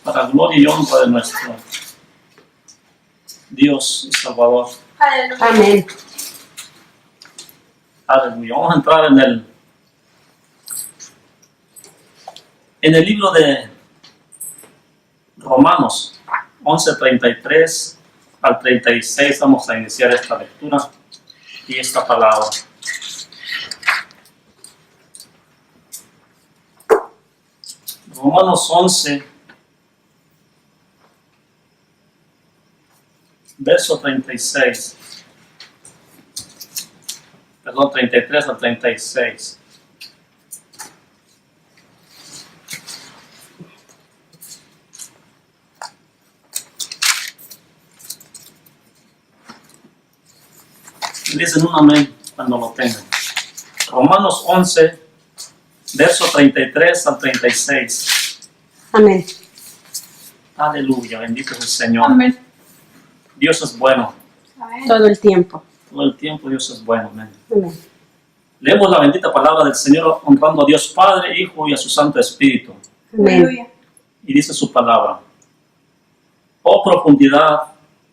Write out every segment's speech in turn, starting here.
para gloria y honra de nuestro Dios y Salvador. Amén. Aleluya. Vamos a entrar en el libro de Romanos 11:33 al 36. Vamos a iniciar esta lectura y esta palabra. Romanos 11, verso 36. Perdón, 33 al 36. Dicen un amén cuando lo tengan. Romanos 11, verso 33 al 36. Amén. Aleluya, bendito es el Señor. Amén. Dios es bueno. Todo el tiempo. Todo el tiempo Dios es bueno. Amén. Amén. Leemos la bendita palabra del Señor honrando a Dios Padre, Hijo y a su Santo Espíritu. Amén. Aleluya. Y dice su palabra: oh profundidad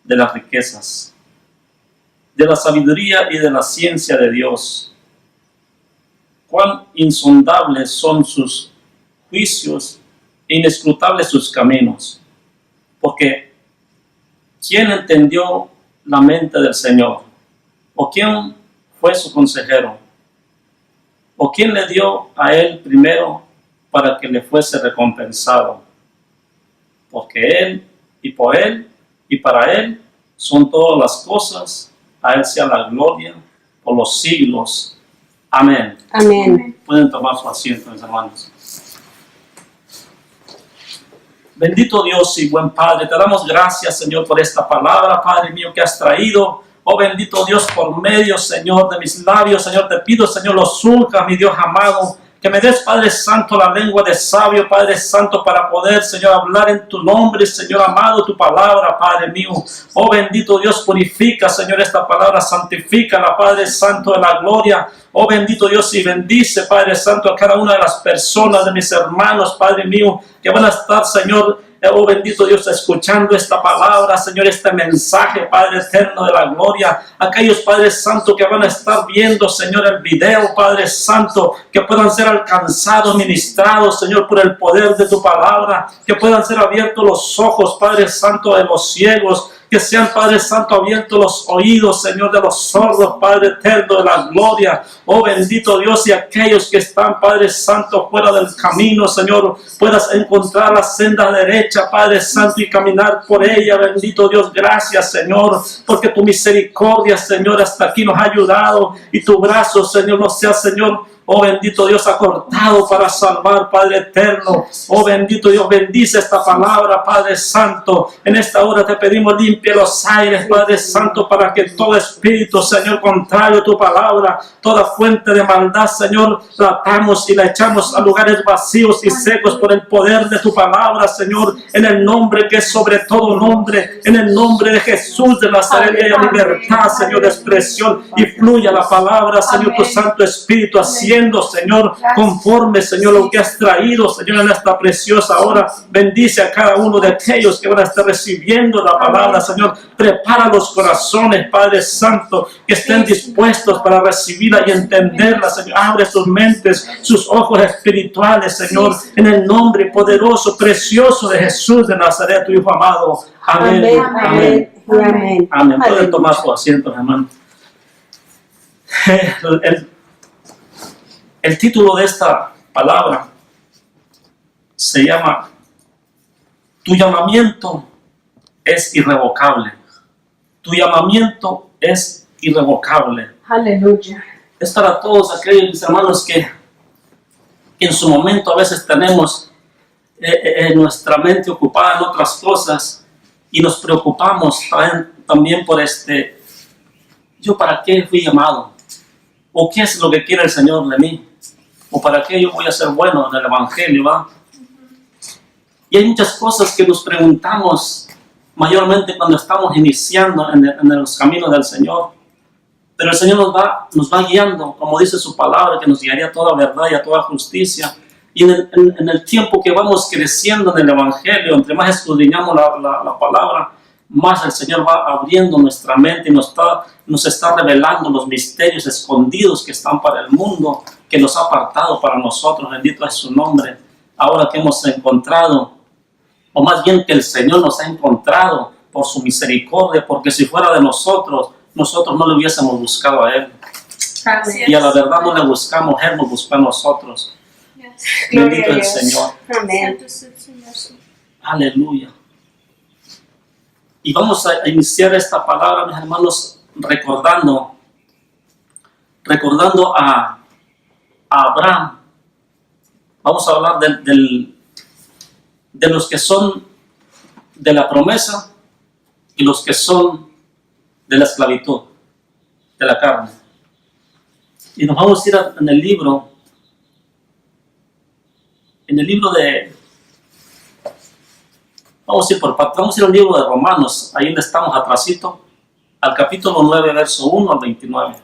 de las riquezas, de la sabiduría y de la ciencia de Dios. Cuán insondables son sus juicios e inescrutables sus caminos. Porque ¿quién entendió la mente del Señor? ¿O quién fue su consejero? ¿O quién le dio a él primero para que le fuese recompensado? Porque él, y por él, y para él son todas las cosas. A él sea la gloria por los siglos. Amén. Amén. Pueden tomar su asiento, mis hermanos. Bendito Dios y buen Padre, te damos gracias, Señor, por esta palabra, Padre mío, que has traído. Oh bendito Dios, por medio, Señor, de mis labios, Señor, te pido, Señor, los surcas, mi Dios amado, que me des, Padre Santo, la lengua de sabio, Padre Santo, para poder, Señor, hablar en tu nombre, Señor amado, tu palabra, Padre mío. Oh bendito Dios, purifica, Señor, esta palabra, santifícala, Padre Santo de la gloria. Oh bendito Dios, y bendice, Padre Santo, a cada una de las personas, de mis hermanos, Padre mío, que van a estar, Señor, oh bendito Dios, escuchando esta palabra, Señor, este mensaje, Padre eterno de la gloria. Aquellos, Padre Santo, que van a estar viendo, Señor, el video, Padre Santo, que puedan ser alcanzados, ministrados, Señor, por el poder de tu palabra, que puedan ser abiertos los ojos, Padre Santo, de los ciegos, que sean, Padre Santo, abiertos los oídos, Señor, de los sordos, Padre eterno de la gloria. Oh bendito Dios, y aquellos que están, Padre Santo, fuera del camino, Señor, puedas encontrar la senda derecha, Padre Santo, y caminar por ella. Bendito Dios, gracias, Señor, porque tu misericordia, Señor, hasta aquí nos ha ayudado, y tu brazo, Señor, no sea, Señor, oh bendito Dios, acortado para salvar, Padre eterno. Oh bendito Dios, bendice esta palabra, Padre Santo. En esta hora te pedimos, limpia los aires, Padre Santo, para que todo espíritu, Señor, contrario a tu palabra, toda fuente de maldad, Señor, la atamos y la echamos a lugares vacíos y secos por el poder de tu palabra, Señor, en el nombre que es sobre todo nombre, en el nombre de Jesús de Nazaret, y la libertad, Señor, de expresión, y fluya la palabra, Señor, tu Santo Espíritu, así Señor, conforme, Señor, lo que has traído, Señor, en esta preciosa hora. Bendice a cada uno de aquellos que van a estar recibiendo la palabra, Señor. Prepara los corazones, Padre Santo, que estén dispuestos para recibirla y entenderla, Señor. Abre sus mentes, sus ojos espirituales, Señor, en el nombre poderoso, precioso de Jesús de Nazaret, tu Hijo amado. Amén. Amén. Amén. Amén. Pueden tomar su asiento, hermano. El título de esta palabra se llama: tu llamamiento es irrevocable. Tu llamamiento es irrevocable. Aleluya. Es para todos aquellos, mis hermanos, que en su momento a veces tenemos nuestra mente ocupada en otras cosas y nos preocupamos también por ¿yo para qué fui llamado? ¿O qué es lo que quiere el Señor de mí? ¿O para qué yo voy a ser bueno en el Evangelio? ¿Va? Y hay muchas cosas que nos preguntamos mayormente cuando estamos iniciando en los caminos del Señor. Pero el Señor nos va guiando, como dice su palabra, que nos guiaría a toda verdad y a toda justicia. Y en el tiempo que vamos creciendo en el Evangelio, entre más escudriñamos la palabra, más el Señor va abriendo nuestra mente y nos está revelando los misterios escondidos que están para el mundo, que los ha apartado para nosotros. Bendito es su nombre. Ahora que hemos encontrado, o más bien que el Señor nos ha encontrado por su misericordia, porque si fuera de nosotros no le hubiésemos buscado a Él. Amén. Y a la verdad no le buscamos, Él nos buscó a nosotros. Bendito el Señor. Amén. Aleluya. Y vamos a iniciar esta palabra, mis hermanos, recordando a Abraham. Vamos a hablar de los que son de la promesa y los que son de la esclavitud, de la carne. Y nos vamos a ir en el libro de... Vamos a ir por partes, vamos a ir al libro de Romanos, ahí donde estamos atrasito, al capítulo 9, verso 1 al 29.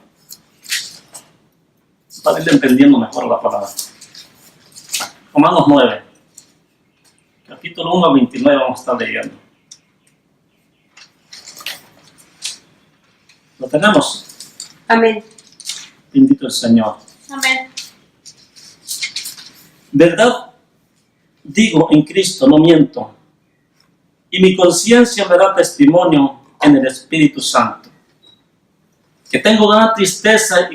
Para ir entendiendo mejor la palabra. Romanos 9, capítulo 1 al 29 vamos a estar leyendo. ¿Lo tenemos? Amén. Bendito el Señor. Amén. Verdad digo en Cristo, no miento. Y mi conciencia me da testimonio en el Espíritu Santo, que tengo gran tristeza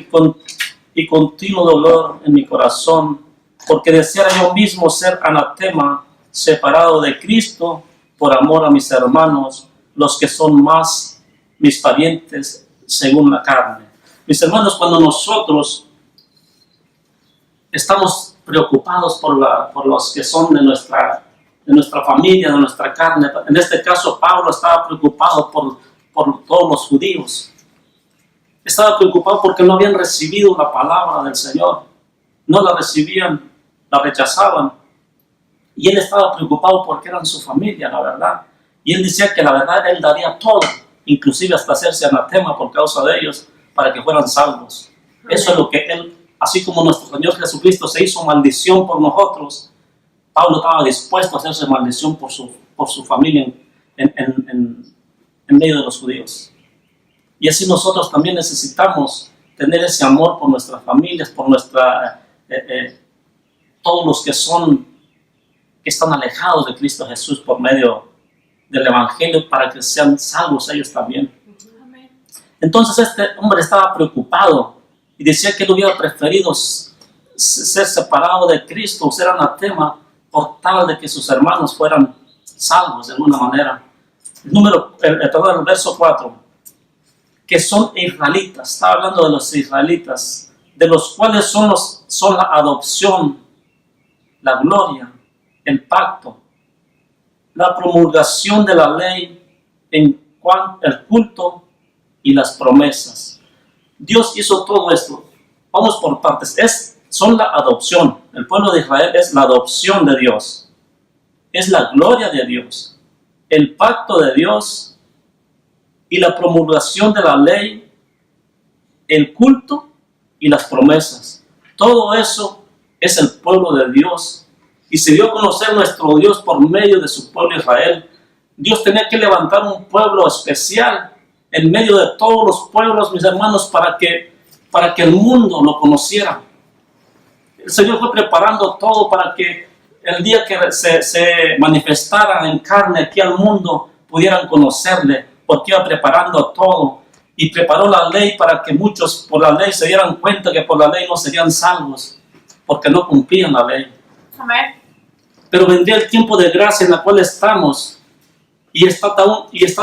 y continuo dolor en mi corazón, porque deseara yo mismo ser anatema, separado de Cristo, por amor a mis hermanos, los que son más mis parientes según la carne. Mis hermanos, cuando nosotros estamos preocupados por los que son de nuestra familia, de nuestra carne. En este caso, Pablo estaba preocupado por todos los judíos. Estaba preocupado porque no habían recibido la palabra del Señor. No la recibían, la rechazaban. Y él estaba preocupado porque eran su familia, la verdad. Y él decía que la verdad él daría todo, inclusive hasta hacerse anatema por causa de ellos, para que fueran salvos. Eso es lo que él, así como nuestro Señor Jesucristo se hizo maldición por nosotros, Pablo estaba dispuesto a hacerse maldición por su familia en medio de los judíos. Y así nosotros también necesitamos tener ese amor por nuestras familias, por todos los que están alejados de Cristo Jesús por medio del Evangelio, para que sean salvos ellos también. Entonces este hombre estaba preocupado y decía que él hubiera preferido ser separado de Cristo, ser anatema, por tal de que sus hermanos fueran salvos de alguna manera. El verso 4, que son israelitas, está hablando de los israelitas, de los cuales son la adopción, la gloria, el pacto, la promulgación de la ley, en cuanto el culto y las promesas. Dios hizo todo esto. Vamos por partes. Son la adopción. El pueblo de Israel es la adopción de Dios. Es la gloria de Dios. El pacto de Dios y la promulgación de la ley, el culto y las promesas. Todo eso es el pueblo de Dios. Y se dio a conocer nuestro Dios por medio de su pueblo Israel. Dios tenía que levantar un pueblo especial en medio de todos los pueblos, mis hermanos, para que el mundo lo conociera. El Señor fue preparando todo para que el día que se manifestaran en carne aquí al mundo, pudieran conocerle, porque iba preparando todo. Y preparó la ley para que muchos por la ley se dieran cuenta que por la ley no serían salvos, porque no cumplían la ley. Amén. Pero vendría el tiempo de gracia en la cual estamos, y está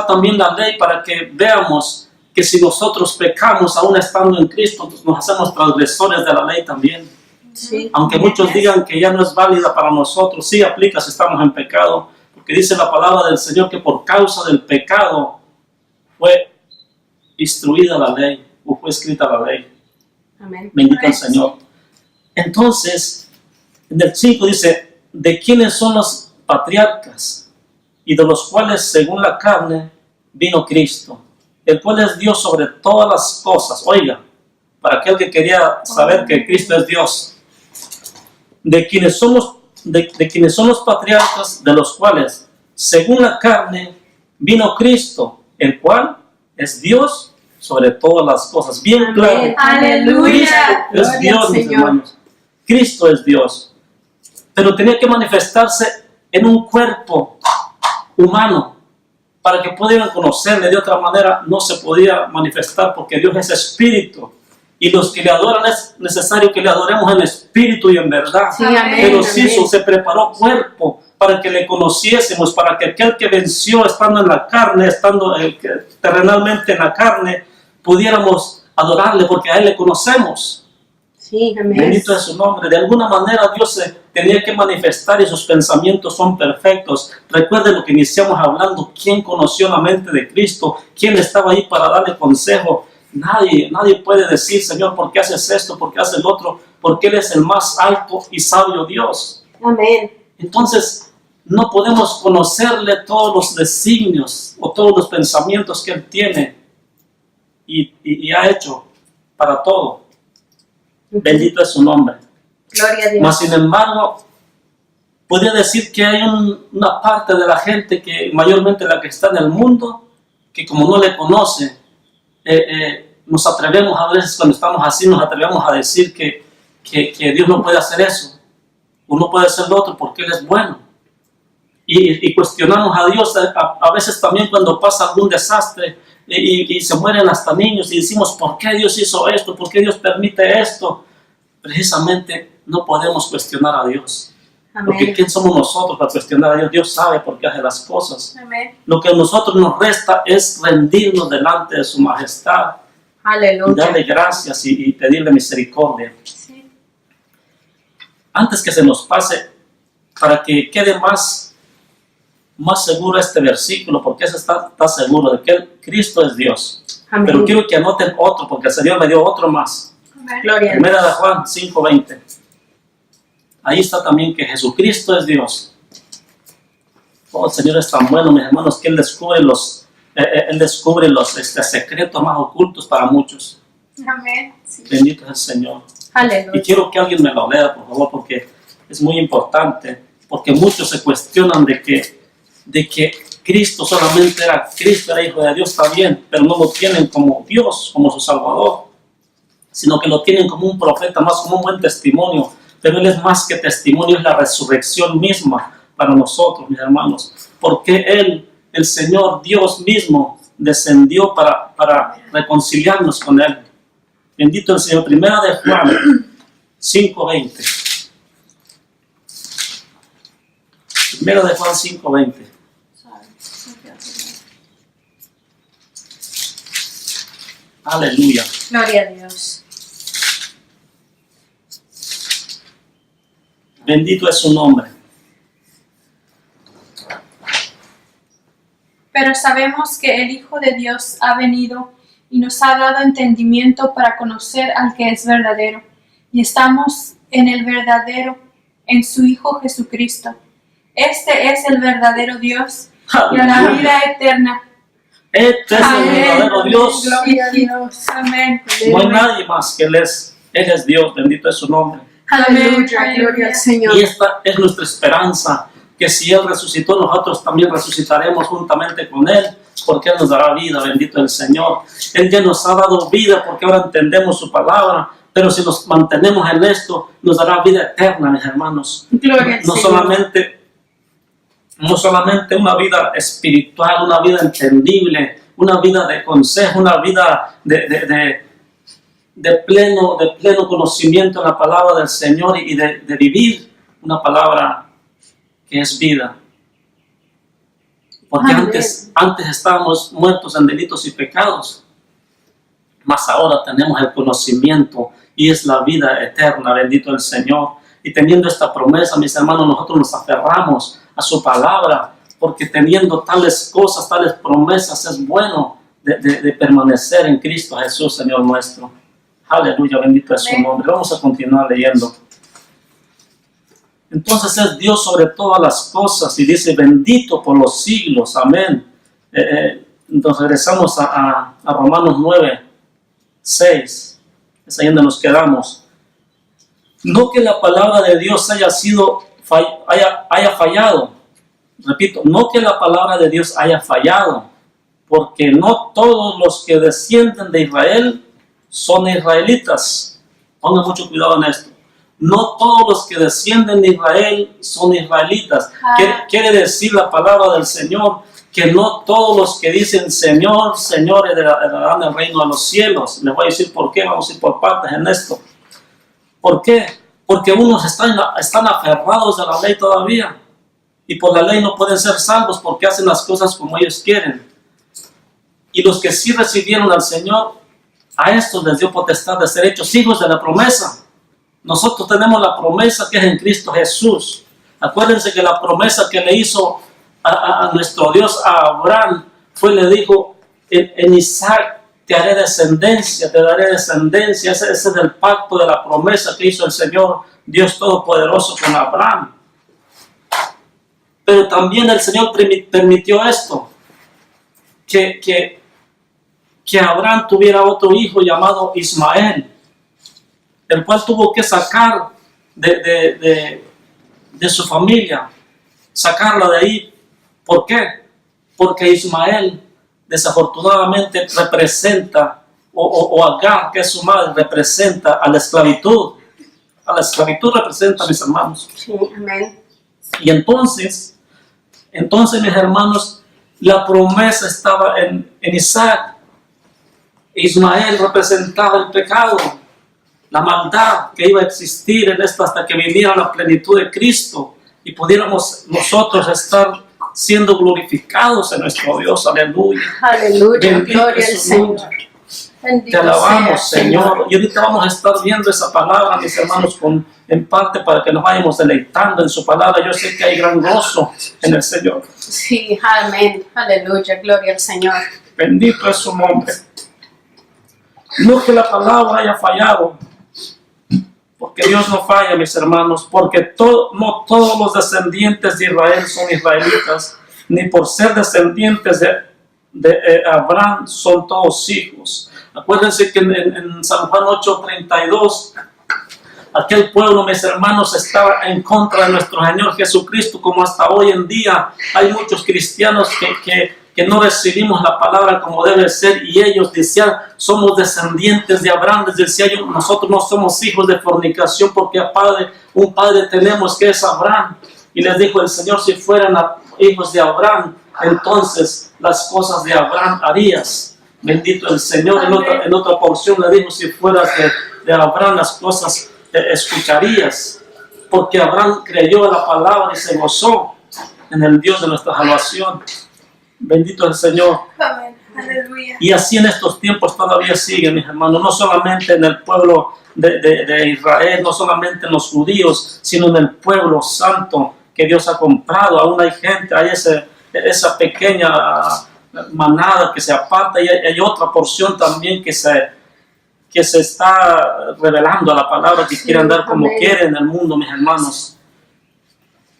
también la ley para que veamos que si nosotros pecamos aún estando en Cristo, pues nos hacemos transgresores de la ley también. Sí. Aunque muchos digan que ya no es válida para nosotros, sí aplica si estamos en pecado, porque dice la palabra del Señor que por causa del pecado fue instruida la ley, o fue escrita la ley. Amén. Bendito el Señor. Entonces, en el 5 dice, ¿de quiénes son los patriarcas? Y de los cuales, según la carne, vino Cristo, el cual es Dios sobre todas las cosas. Oiga, para aquel que quería saber que Cristo es Dios, de quienes son los patriarcas, de los cuales, según la carne, vino Cristo, el cual es Dios sobre todas las cosas. Bien claro. Amén. Aleluya. Cristo es Dios, mis hermanos. Cristo es Dios. Pero tenía que manifestarse en un cuerpo humano para que pudieran conocerle. De otra manera no se podía manifestar, porque Dios es espíritu. Y los que le adoran es necesario que le adoremos en espíritu y en verdad. Sí, amén, Pero amén. sí, se preparó cuerpo para que le conociésemos, para que aquel que venció estando en la carne, estando terrenalmente en la carne, pudiéramos adorarle, porque a Él le conocemos. Sí, amén. Bendito es su nombre. De alguna manera Dios se tenía que manifestar y sus pensamientos son perfectos. Recuerden lo que iniciamos hablando. ¿Quién conoció la mente de Cristo? ¿Quién estaba ahí para darle consejo? Nadie puede decir, Señor, ¿por qué haces esto? ¿Por qué haces el otro? Porque Él es el más alto y sabio Dios. Amén. Entonces, no podemos conocerle todos los designios o todos los pensamientos que Él tiene y ha hecho para todo. Bendito es su nombre. Gloria a Dios. Mas, sin embargo, podría decir que hay una parte de la gente, que mayormente la que está en el mundo, que como no le conoce, nos atrevemos a veces, cuando estamos así, nos atrevemos a decir que Dios no puede hacer eso, o no puede hacer lo otro, porque Él es bueno. Y cuestionamos a Dios a veces también cuando pasa algún desastre y se mueren hasta niños, y decimos, ¿por qué Dios hizo esto? ¿Por qué Dios permite esto? Precisamente no podemos cuestionar a Dios. Porque Amén. ¿quién somos nosotros para cuestionar a Dios? Dios sabe por qué hace las cosas. Amén. Lo que a nosotros nos resta es rendirnos delante de su majestad y Aleluya. darle gracias y pedirle misericordia. Sí. Antes que se nos pase, para que quede más seguro este versículo, porque ese está seguro de que Cristo es Dios. Amén. Pero quiero que anoten otro, porque el Señor me dio otro más. Amén. Gloria a Dios. Primera de Juan 5:20. Ahí está también que Jesucristo es Dios. Oh, el Señor es tan bueno, mis hermanos, que Él descubre los secretos más ocultos para muchos. Amén. Sí. Bendito es el Señor. Aleluya. Y quiero que alguien me lo lea, por favor, porque es muy importante. Porque muchos se cuestionan de que Cristo solamente era Hijo de Dios, está bien, pero no lo tienen como Dios, como su Salvador, sino que lo tienen como un profeta, más como un buen testimonio. Pero Él es más que testimonio, es la resurrección misma para nosotros, mis hermanos. Porque Él, el Señor Dios mismo, descendió para reconciliarnos con Él. Bendito el Señor. Primera de Juan 5:20. Primera de Juan 5:20. Aleluya. Gloria a Dios. Bendito es su nombre. Pero sabemos que el Hijo de Dios ha venido y nos ha dado entendimiento para conocer al que es verdadero. Y estamos en el verdadero, en su Hijo Jesucristo. Este es el verdadero Dios y a la vida eterna. Este es el verdadero Dios. Gloria a Dios. Amén. No hay nadie más que Él es. Él es Dios. Bendito es su nombre. Aleluya. Gloria al Señor. Y esta es nuestra esperanza, que si Él resucitó, nosotros también resucitaremos juntamente con Él, porque Él nos dará vida. Bendito el Señor. Él ya nos ha dado vida porque ahora entendemos su palabra, pero si nos mantenemos en esto, nos dará vida eterna, mis hermanos. Gloria al No Señor. solamente una vida espiritual, una vida entendible, una vida de consejo, una vida de pleno conocimiento de la palabra del Señor y de vivir una palabra que es vida. Porque Amén. antes estábamos muertos en delitos y pecados, mas ahora tenemos el conocimiento y es la vida eterna. Bendito el Señor. Y teniendo esta promesa, mis hermanos, nosotros nos aferramos a su palabra, porque teniendo tales cosas, tales promesas, es bueno de permanecer en Cristo Jesús, Señor nuestro. Aleluya, bendito es su Amén. nombre. Vamos a continuar leyendo. Entonces es Dios sobre todas las cosas y dice, bendito por los siglos. Amén. Entonces regresamos a Romanos 9:6. Es ahí donde nos quedamos. No que la palabra de Dios haya fallado. Repito, no que la palabra de Dios haya fallado, porque no todos los que descienden de Israel son israelitas. Pongan mucho cuidado en esto. No todos los que descienden de Israel son israelitas. Quiere decir la palabra del Señor que no todos los que dicen Señor, Señor, heredarán el reino de los cielos. Les voy a decir por qué, vamos a ir por partes en esto. ¿Por qué? Porque unos están aferrados a la ley todavía. Y por la ley no pueden ser salvos porque hacen las cosas como ellos quieren. Y los que sí recibieron al Señor, a estos les dio potestad de ser hechos hijos de la promesa. Nosotros tenemos la promesa que es en Cristo Jesús. Acuérdense que la promesa que le hizo a nuestro Dios a Abraham le dijo, en Isaac te haré descendencia, te daré descendencia. Ese es el pacto de la promesa que hizo el Señor Dios Todopoderoso con Abraham. Pero también el Señor permitió esto, que Abraham tuviera otro hijo llamado Ismael, el cual tuvo que sacar de su familia, sacarla de ahí. ¿Por qué? Porque Ismael desafortunadamente representa, o Agar, que es su madre, representa a la esclavitud. A la esclavitud representa, mis hermanos. Sí, amén. Y entonces, mis hermanos, la promesa estaba en Isaac. Ismael representaba el pecado, la maldad que iba a existir en esto hasta que viniera la plenitud de Cristo y pudiéramos nosotros estar siendo glorificados en nuestro Dios. Aleluya. Aleluya. Bendito Gloria al es su Señor. nombre. Bendito Te alabamos, sea, Señor. Y ahorita vamos a estar viendo esa palabra, mis hermanos, en parte para que nos vayamos deleitando en su palabra. Yo sé que hay gran gozo en el Señor. Sí, amén. Aleluya. Gloria al Señor. Bendito es su nombre. No que la palabra haya fallado, porque Dios no falla, mis hermanos, porque no todos los descendientes de Israel son israelitas, ni por ser descendientes de Abraham son todos hijos. Acuérdense que en San Juan 8:32, aquel pueblo, mis hermanos, estaba en contra de nuestro Señor Jesucristo, como hasta hoy en día hay muchos cristianos que no recibimos la palabra como debe ser, y ellos decían, somos descendientes de Abraham. Les decía yo, nosotros no somos hijos de fornicación, porque un padre tenemos que es Abraham. Y les dijo el Señor, si fueran hijos de Abraham, entonces las cosas de Abraham harías. Bendito el Señor. En otra porción le dijo, si fueras de Abraham, las cosas escucharías, porque Abraham creyó en la palabra y se gozó en el Dios de nuestra salvación. Bendito el Señor. Amén. Aleluya. Y así en estos tiempos todavía sigue, mis hermanos, no solamente en el pueblo de Israel, no solamente en los judíos, sino en el pueblo santo que Dios ha comprado. Aún hay gente, hay esa pequeña manada que se aparta, y hay otra porción también que se está revelando a la palabra, que quiere andar como quiere en el mundo, mis hermanos.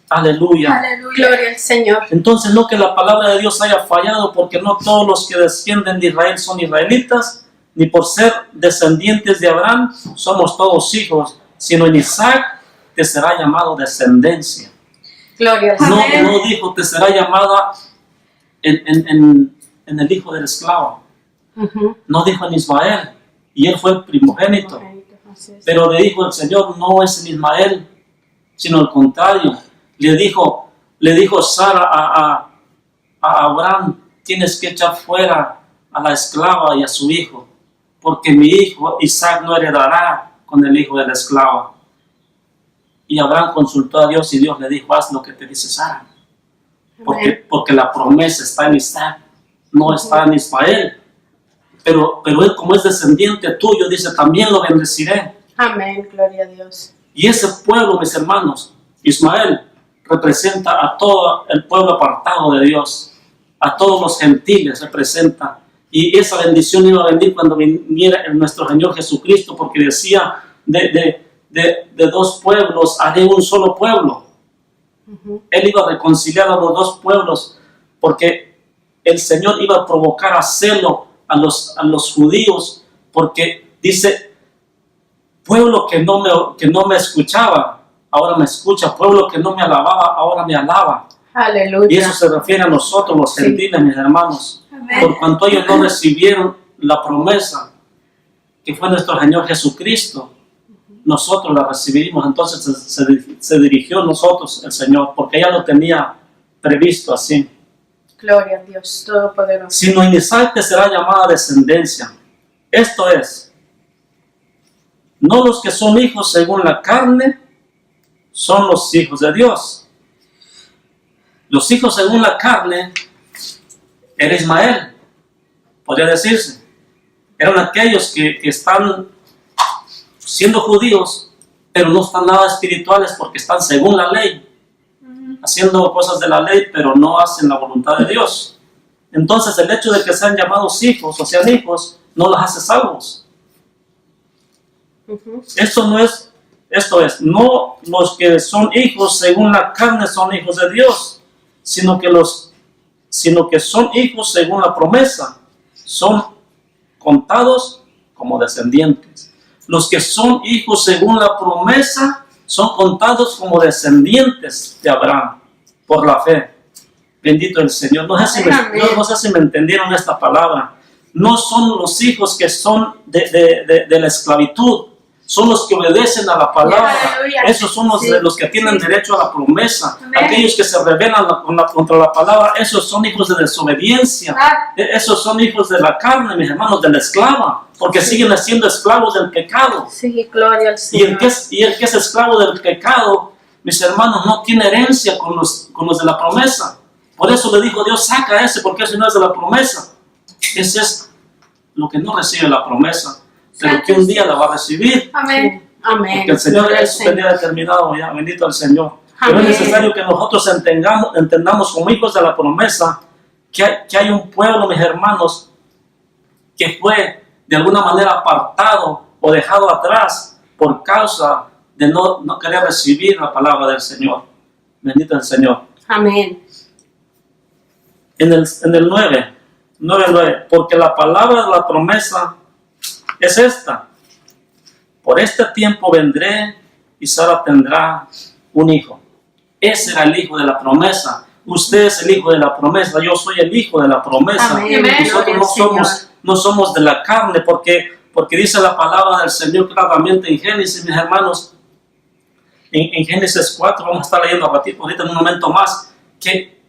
Aleluya. Aleluya. Gloria al Señor. Entonces, no que la palabra de Dios haya fallado, porque no todos los que descienden de Israel son israelitas, ni por ser descendientes de Abraham somos todos hijos, sino en Isaac te será llamado descendencia. Gloria al Señor. No dijo te será llamada en el hijo del esclavo. No dijo en Ismael, y él fue el primogénito. Pero le dijo el Señor, no es en Ismael, sino al contrario. Le dijo Sara a Abraham, tienes que echar fuera a la esclava y a su hijo, porque mi hijo Isaac no heredará con el hijo de la esclava. Y Abraham consultó a Dios y Dios le dijo, haz lo que te dice Sara, porque la promesa está en Isaac, no está en Ismael. Pero él, como es descendiente tuyo, dice, también lo bendeciré. Amén, gloria a Dios. Y ese pueblo, mis hermanos, Ismael, representa a todo el pueblo apartado de Dios, a todos los gentiles representa. Y esa bendición iba a venir cuando viniera nuestro Señor Jesucristo, porque decía, de dos pueblos haré un solo pueblo. Él iba a reconciliar a los dos pueblos, porque el Señor iba a provocar a celo a los judíos, porque dice, Pueblo que no me escuchaba, ahora me escucha. Pueblo que no me alababa, ahora me alaba. Y Aleluya. eso se refiere a nosotros, los Sí. gentiles, mis hermanos. Amén. Por cuanto ellos no recibieron la promesa que fue nuestro Señor Jesucristo, nosotros la recibimos. Entonces se dirigió a nosotros el Señor, porque ya lo tenía previsto así. Gloria a Dios Todopoderoso. Sino en Isaac te será llamada descendencia. Esto es, no los que son hijos según la carne, son los hijos de Dios. Los hijos según la carne era Ismael, podría decirse. Eran aquellos que están siendo judíos, pero no están nada espirituales porque están según la ley, haciendo cosas de la ley, pero no hacen la voluntad de Dios. Entonces el hecho de que sean llamados hijos o sean hijos, no los hace salvos. Esto es, no los que son hijos según la carne son hijos de Dios, sino que son hijos según la promesa, son contados como descendientes. Los que son hijos según la promesa son contados como descendientes de Abraham por la fe. Bendito el Señor. No sé si me entendieron esta palabra. No son los hijos que son de la esclavitud, son los que obedecen a la palabra. Aleluya. Esos son los que tienen derecho a la promesa. Amén. Aquellos que se rebelan contra la palabra, esos son hijos de desobediencia. Esos son hijos de la carne, mis hermanos, de la esclava, porque siguen siendo esclavos del pecado. Sí, gloria al Y Señor. el que es esclavo del pecado, mis hermanos, no tiene herencia con los de la promesa. Por eso le dijo Dios, saca ese, porque ese no es de la promesa. Ese es lo que no recibe la promesa, pero que un día la va a recibir. Amén. Amén. Porque el Señor Gloria al es tenía determinado ya, bendito el Señor. Pero Amén. es necesario que nosotros entendamos como hijos de la promesa que hay un pueblo, mis hermanos, que fue de alguna manera apartado o dejado atrás por causa de no querer recibir la palabra del Señor. Bendito el Señor. Amén. En el 9, porque la palabra de la promesa es esta: por este tiempo vendré y Sara tendrá un hijo. Ese era el hijo de la promesa. Usted es el hijo de la promesa. Yo soy el hijo de la promesa. Amén. Nosotros no somos de la carne, porque dice la palabra del Señor claramente en Génesis, mis hermanos. En Génesis 4, vamos a estar leyendo ahorita en un momento más, que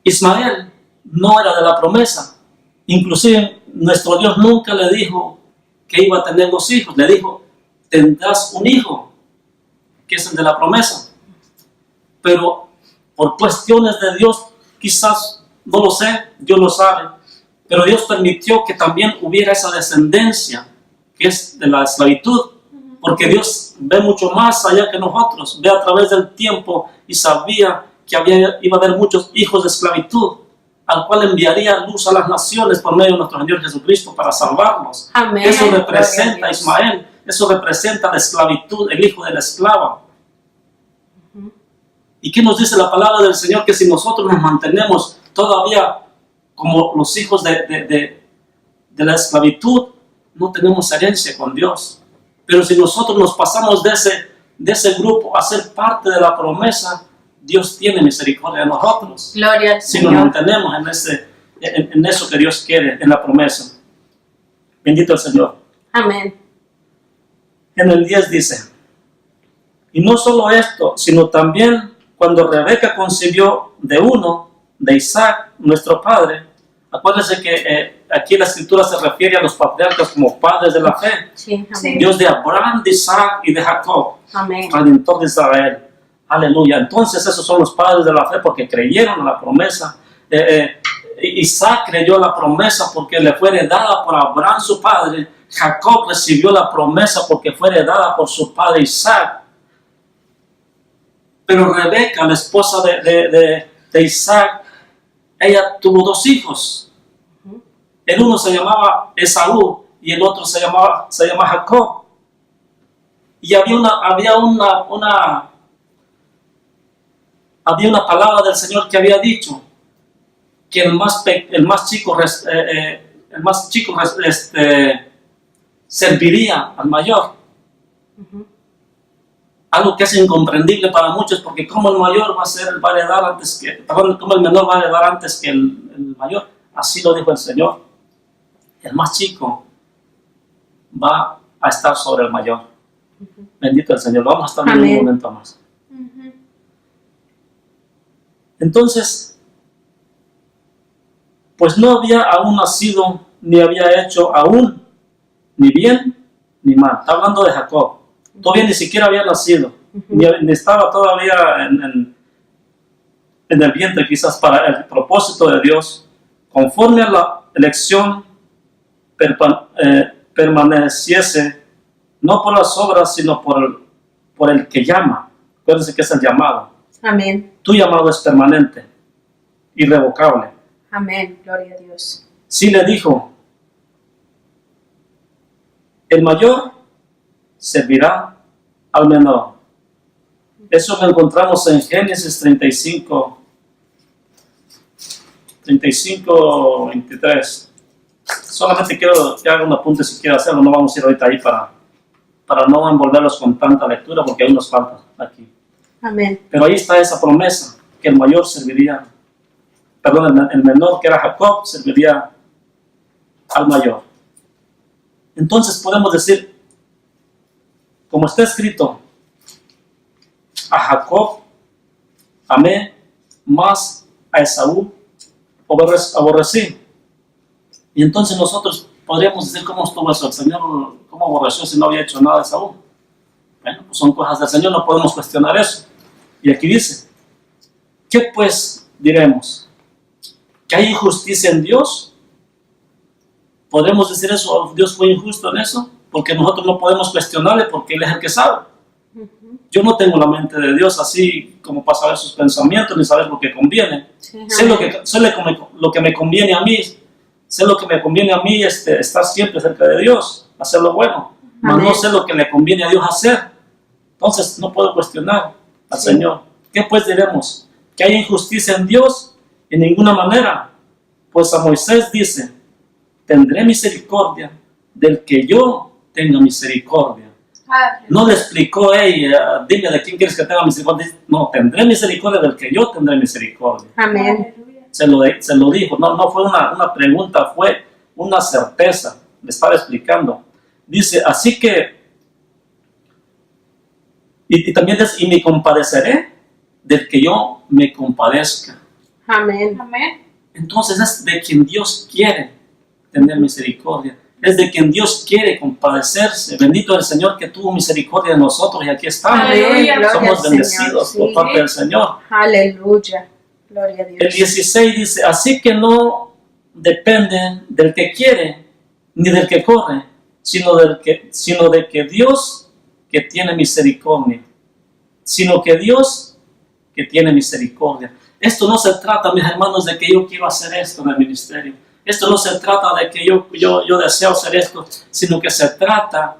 Ismael no era de la promesa. Inclusive nuestro Dios nunca le dijo que iba a tener 2 hijos. Le dijo, tendrás un hijo, que es el de la promesa. Pero por cuestiones de Dios, quizás, no lo sé, Dios lo sabe, pero Dios permitió que también hubiera esa descendencia, que es de la esclavitud, porque Dios ve mucho más allá que nosotros, ve a través del tiempo y sabía que iba a haber muchos hijos de esclavitud, al cual enviaría luz a las naciones por medio de nuestro Señor Jesucristo para salvarnos. Amén. Eso representa Gloria a a Dios. Ismael, eso representa la esclavitud, el hijo de la esclava. ¿Y qué nos dice la palabra del Señor? Que si nosotros nos mantenemos todavía como los hijos de la esclavitud, no tenemos herencia con Dios. Pero si nosotros nos pasamos de ese grupo a ser parte de la promesa, Dios tiene misericordia de nosotros. Gloria al Si nos Señor. mantenemos en eso que Dios quiere, en la promesa. Bendito el Señor. Amén. En el 10 dice, y no solo esto, sino también cuando Rebeca concibió de Isaac, nuestro padre. Acuérdense que aquí la escritura se refiere a los patriarcas como padres de la fe. Sí, amén. Dios de Abraham, de Isaac y de Jacob, Amén. redentor de Israel. Aleluya. Entonces esos son los padres de la fe porque creyeron a la promesa. Isaac creyó a la promesa porque le fue heredada por Abraham su padre. Jacob recibió la promesa porque fue heredada por su padre Isaac. Pero Rebeca, la esposa de Isaac, ella tuvo 2 hijos. El uno se llamaba Esaú y el otro se llama Jacob. Y había una palabra del Señor que había dicho que el más chico el más chico serviría al mayor. Algo que es incomprendible para muchos, porque como el mayor va a heredar antes que, perdón, como el menor va a heredar antes que el mayor. Así lo dijo el Señor. El más chico va a estar sobre el mayor. Bendito el Señor. Lo vamos a estar viendo un momento más. Entonces, pues no había aún nacido, ni había hecho aún ni bien ni mal. Está hablando de Jacob. Todavía ni siquiera había nacido, ni estaba todavía en el vientre, quizás para el propósito de Dios, conforme a la elección permaneciese, no por las obras, sino por el que llama. Acuérdense que es el llamado. Amén. Tu llamado es permanente, irrevocable. Amén. Gloria a Dios. Sí le dijo, el mayor servirá al menor. Eso lo encontramos en Génesis 35, 23. Solamente quiero que haga un apunte si quiere hacerlo. No vamos a ir ahorita ahí para no envolverlos con tanta lectura, porque aún nos falta aquí. Amén. Pero ahí está esa promesa, que el mayor serviría, perdón, el menor, que era Jacob, serviría al mayor. Entonces podemos decir, como está escrito, a Jacob amé, más a Esaú aborrecí. Y entonces nosotros podríamos decir, ¿cómo estuvo eso? El Señor, ¿cómo aborreció si no había hecho nada de Esaú? Bueno, pues son cosas del Señor, no podemos cuestionar eso. Y aquí dice, ¿qué pues diremos? ¿Que hay injusticia en Dios? ¿Podemos decir eso? ¿Dios fue injusto en eso? Porque nosotros no podemos cuestionarle, porque Él es el que sabe. Yo no tengo la mente de Dios así como para saber sus pensamientos ni saber lo que conviene. Sí, sé lo que me conviene a mí. Sé lo que me conviene a mí, estar siempre cerca de Dios, hacer lo bueno. Mas no sé lo que le conviene a Dios hacer. Entonces no puedo cuestionar al Señor. ¿Qué pues diremos? ¿Que hay injusticia en Dios? En ninguna manera. Pues a Moisés dice, tendré misericordia del que yo tenga misericordia. No le explicó, dime de quién quieres que tenga misericordia. No, tendré misericordia del que yo tendré misericordia. Amén. Se lo dijo, no fue una pregunta, fue una certeza. Le estaba explicando. Dice, así que, y también dice, y me compadeceré del que yo me compadezca. Amén. Amén. Entonces es de quien Dios quiere tener misericordia. Es de quien Dios quiere compadecerse. Bendito el Señor que tuvo misericordia de nosotros y aquí estamos. Aleluya. Somos Gloria bendecidos al Señor, por parte del Señor. Aleluya. Gloria a Dios. El 16 dice, así que no depende del que quiere ni del que corre, sino de que Dios que tiene misericordia. Sino que Dios que tiene misericordia. Esto no se trata, mis hermanos, de que yo quiero hacer esto en el ministerio. Esto no se trata de que yo deseo hacer esto, sino que se trata,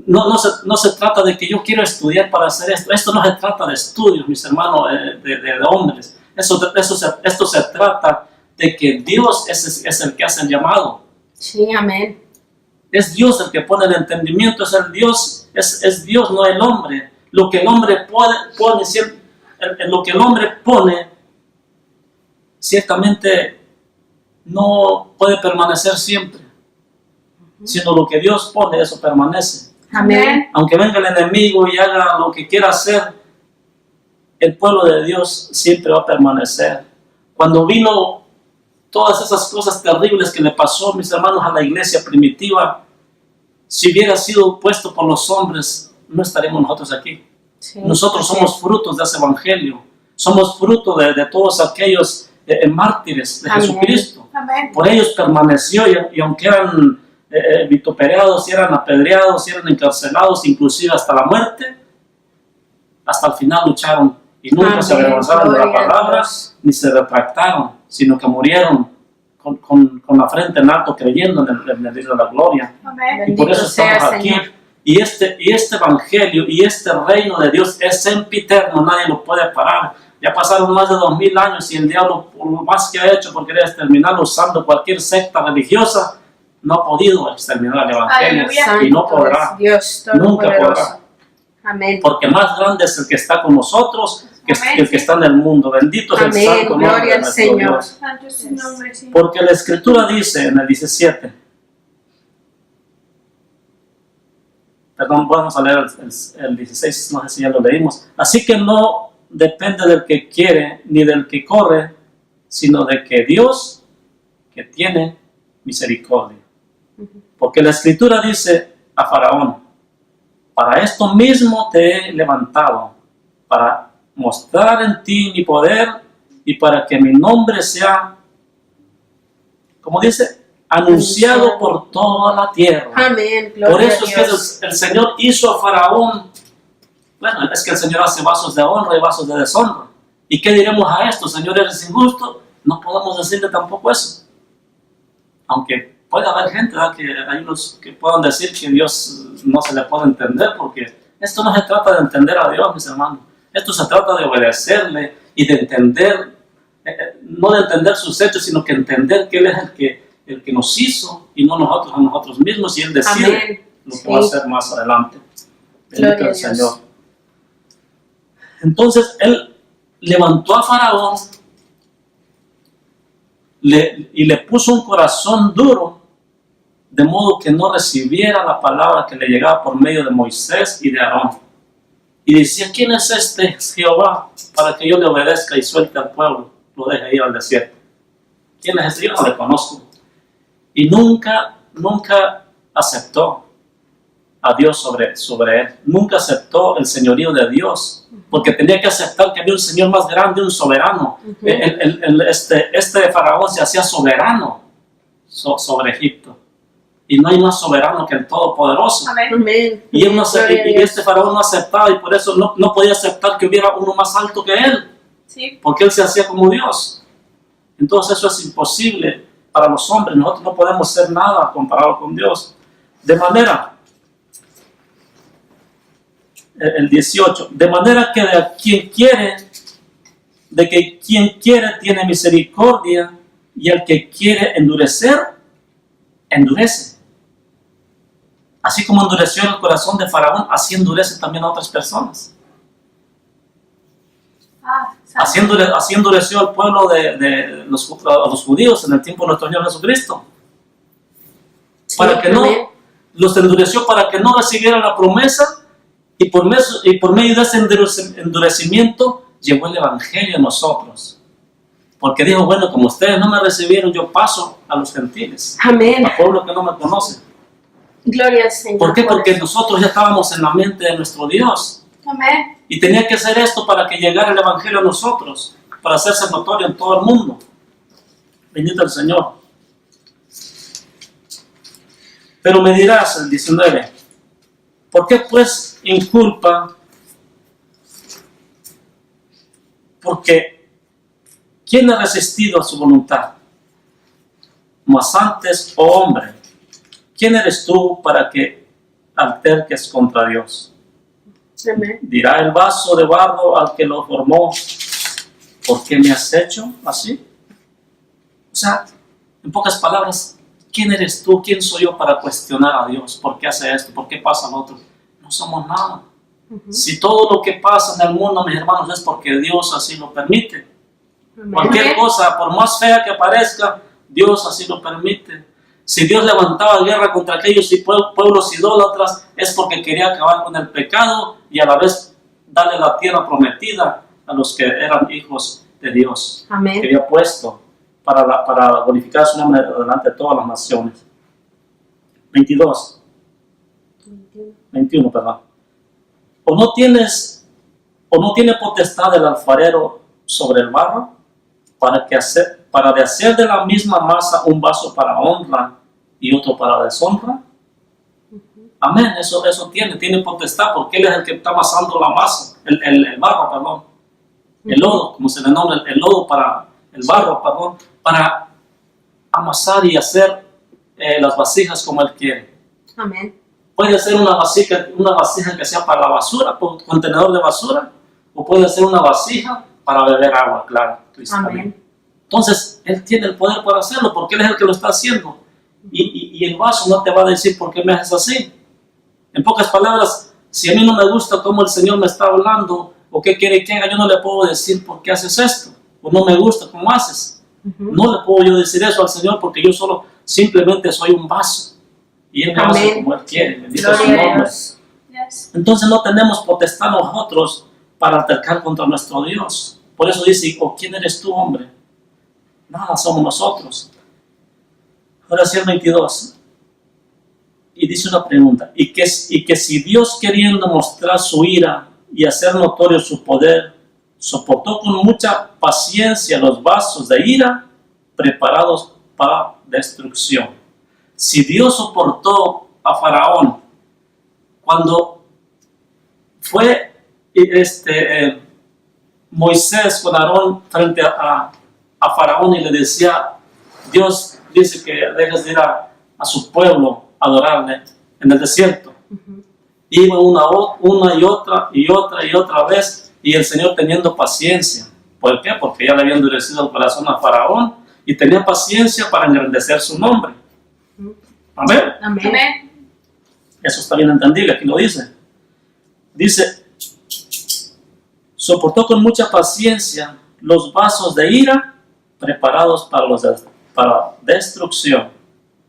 no se trata de que yo quiero estudiar para hacer esto. Esto no se trata de estudios, mis hermanos, de hombres. Esto se trata de que Dios es el que hace el llamado. Sí, amén. Es Dios el que pone el entendimiento, es Dios, no el hombre. Lo que el hombre pone, ciertamente no puede permanecer siempre, sino lo que Dios pone, eso permanece. Amén. Aunque venga el enemigo y haga lo que quiera hacer, el pueblo de Dios siempre va a permanecer. Cuando vino todas esas cosas terribles que le pasó, mis hermanos, a la iglesia primitiva, si hubiera sido puesto por los hombres, no estaríamos nosotros aquí. Sí, Nosotros somos frutos de ese evangelio, somos fruto de todos aquellos mártires de Amén. Jesucristo. Amén. Por ellos permaneció y aunque eran vituperados, y eran apedreados, y eran encarcelados, inclusive hasta la muerte, hasta el final lucharon y nunca se Amén. avergonzaron de la Gloria a palabra Dios. ni se retractaron, sino que murieron con la frente en alto, creyendo en el Dios de la gloria. Amén. Y por eso Bendito sea, estamos aquí. Señor. Y este evangelio y este reino de Dios es sempiterno, nadie lo puede parar. Ya pasaron más de 2000 años y el diablo, por lo más que ha hecho por querer exterminarlo usando cualquier secta religiosa, no ha podido exterminar el Evangelio Aleluya. y no Santo podrá. es Dios Nunca Todopoderoso. podrá. Amén. Porque más grande es el que está con nosotros que Amén. el que está en el mundo. Bendito es el Amén. santo nombre Gloria de al nuestro Señor. Dios. Santo es su nombre, Señor. Porque la Escritura dice en el 17, perdón, vamos a leer el 16, no sé si ya lo leímos. Así que no depende del que quiere ni del que corre, sino de que Dios que tiene misericordia. Porque la Escritura dice a Faraón, para esto mismo te he levantado, para mostrar en ti mi poder y para que mi nombre sea, como dice, anunciado por toda la tierra. Amén. Gloria Por eso a es que Dios. el Señor hizo a Faraón, bueno, es que el Señor hace vasos de honra y vasos de deshonra. ¿Y qué diremos a esto? Señor, ¿eres injusto? No podemos decirle tampoco eso. Aunque puede haber gente, ¿verdad?, que hay unos que puedan decir que Dios no se le puede entender, porque esto no se trata de entender a Dios, mis hermanos. Esto se trata de obedecerle y de entender, no de entender sus hechos, sino que entender que Él es el que nos hizo y no nosotros a nosotros mismos, y Él decide Amén. lo que Sí. va a hacer más adelante. Gloria Bendito a el Dios. Señor. Entonces Él levantó a Faraón y le puso un corazón duro, de modo que no recibiera la palabra que le llegaba por medio de Moisés y de Aarón. Y decía, ¿quién es este Jehová para que yo le obedezca y suelte al pueblo, lo deje ir al desierto? ¿Quién es este? Yo no le conozco. Y nunca aceptó a Dios sobre él. Nunca aceptó el señorío de Dios, porque tenía que aceptar que había un Señor más grande, un soberano. Este faraón se hacía soberano sobre Egipto. Y no hay más soberano que el Todopoderoso. Amén. Amén. Y, él no, Gloria a y Dios. este faraón no aceptaba, y por eso no podía aceptar que hubiera uno más alto que él, Sí. porque él se hacía como Dios. Entonces eso es imposible para los hombres. Nosotros no podemos ser nada comparado con Dios. De manera, el 18, de manera que quien quiere tiene misericordia, y el que quiere endurecer, endurece. Así como endureció el corazón de Faraón, así endurece también a otras personas. Santo. Así endureció al pueblo de los judíos en el tiempo de nuestro Señor Jesucristo. Para que no, amén. los endureció para que no recibieran la promesa, y por medio de ese endurecimiento llegó el Evangelio a nosotros. Porque dijo, bueno, como ustedes no me recibieron, yo paso a los gentiles, Amén. al pueblo que no me conoce. Gloria al Señor. ¿Por qué? Porque nosotros ya estábamos en la mente de nuestro Dios. Amén. Y tenía que hacer esto para que llegara el Evangelio a nosotros, para hacerse notorio en todo el mundo. Bendito el Señor. Pero me dirás, el 19, ¿por qué pues inculpa? Porque ¿quién ha resistido a su voluntad? Mas antes, oh hombre, ¿quién eres tú para que alterques contra Dios? Amén. Dirá el vaso de barro al que lo formó, ¿por qué me has hecho así? O sea, en pocas palabras, ¿quién eres tú? ¿Quién soy yo para cuestionar a Dios? ¿Por qué hace esto? ¿Por qué pasa lo otro? No somos nada. Si todo lo que pasa en el mundo, mis hermanos, es porque Dios así lo permite. Amén. Cualquier cosa, por más fea que parezca, Dios así lo permite. Si Dios levantaba guerra contra aquellos pueblos idólatras, es porque quería acabar con el pecado y a la vez darle la tierra prometida a los que eran hijos de Dios, que Amén. había puesto para glorificar su nombre delante de todas las naciones. 21, perdón. ¿O no tiene potestad el alfarero sobre el barro para de hacer de la misma masa un vaso para honra y otro para deshonra? Amén, eso tiene potestad, porque Él es el que está amasando la masa, el barro, perdón, el lodo, como se le nombra, el lodo para el barro, perdón, para amasar y hacer las vasijas como Él quiere. Amén. Puede ser una vasija que sea para la basura, un contenedor de basura, o puede ser una vasija para beber agua, claro, cristalina. Amén. Entonces, Él tiene el poder para hacerlo, porque Él es el que lo está haciendo. Y y el vaso no te va a decir por qué me haces así. En pocas palabras, si a mí no me gusta cómo el Señor me está hablando o qué quiere que haga, yo no le puedo decir por qué haces esto o no me gusta cómo haces. No le puedo yo decir eso al Señor porque yo solo simplemente soy un vaso y Él me hace Amén. como Él quiere. Bendito su Gloria a nombre. Dios. Yes. Entonces no tenemos potestad nosotros para altercar contra nuestro Dios. Por eso dice, ¿o quién eres tú, hombre? Nada, somos nosotros. Ahora sí el 22. Y dice una pregunta. Y que si Dios, queriendo mostrar su ira y hacer notorio su poder, soportó con mucha paciencia los vasos de ira preparados para destrucción. Si Dios soportó a Faraón cuando fue Moisés con Aarón frente a Faraón y le decía, Dios dice que dejes de ir a su pueblo a adorarle en el desierto. Iba una y otra vez, y el Señor teniendo paciencia. ¿Por qué? Porque ya le había endurecido el corazón a Faraón y tenía paciencia para engrandecer su nombre. Amén. Amén. Amén. Eso está bien entendido, aquí lo dice. Dice, soportó con mucha paciencia los vasos de ira preparados para destrucción.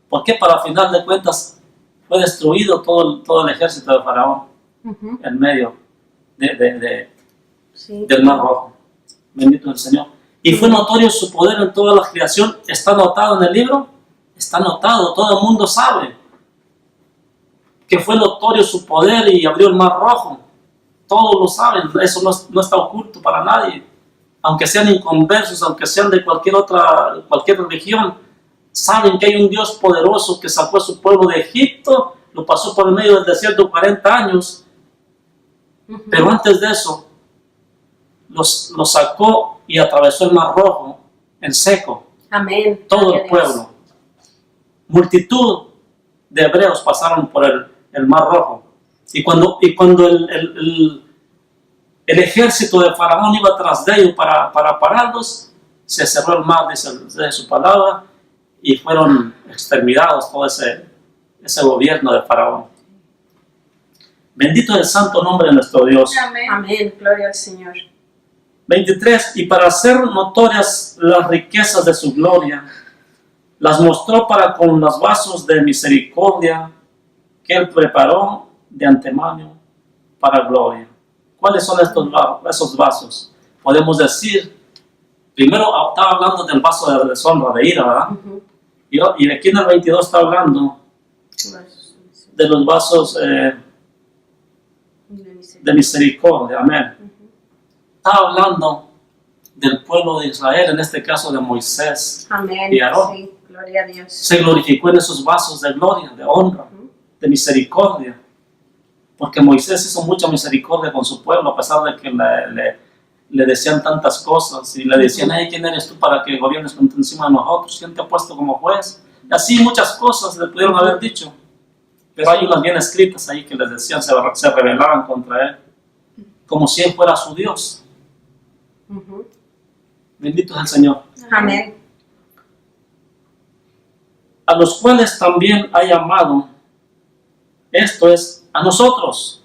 ¿Por qué? Para final de cuentas fue destruido todo el ejército de Faraón en medio Sí. del Mar Rojo. Bendito el Señor. Y fue notorio su poder en toda la creación. ¿Está anotado en el libro? Está anotado, todo el mundo sabe que fue notorio su poder y abrió el Mar Rojo. Todos lo saben, eso no está oculto para nadie. Aunque sean inconversos, aunque sean de cualquier religión, saben que hay un Dios poderoso que sacó a su pueblo de Egipto, lo pasó por el medio del desierto 40 años, pero antes de eso, los sacó y atravesó el Mar Rojo en seco, Amén. todo Gloria el a Dios. pueblo. Multitud de hebreos pasaron por el Mar Rojo. Y cuando el ejército de Faraón iba tras de ellos para pararlos, se cerró el mar de su palabra y fueron exterminados todo ese gobierno de Faraón. Bendito es el santo nombre de nuestro Dios. Amén. Amén. Gloria al Señor. 23. Y para hacer notorias las riquezas de su gloria, las mostró para con los vasos de misericordia que Él preparó de antemano para gloria. ¿Cuáles son esos vasos? Podemos decir, primero estaba hablando del vaso de deshonra, de ira, ¿verdad? Y aquí en el 22 está hablando de los vasos de misericordia. Amén. Está hablando del pueblo de Israel, en este caso de Moisés Amén. y Aarón. Sí. Gloria a Dios. Se glorificó en esos vasos de gloria, de honra, de misericordia. Porque Moisés hizo mucha misericordia con su pueblo, a pesar de que le decían tantas cosas y le decían, hey, ¿quién eres tú para que gobiernes encima de nosotros? ¿Quién te ha puesto como juez? Y así muchas cosas le pudieron haber dicho. Pero hay unas bien escritas ahí que les decían, se rebelaban contra él, como si él fuera su Dios. Bendito es el Señor. Amén. A los cuales también ha llamado, esto es, a nosotros,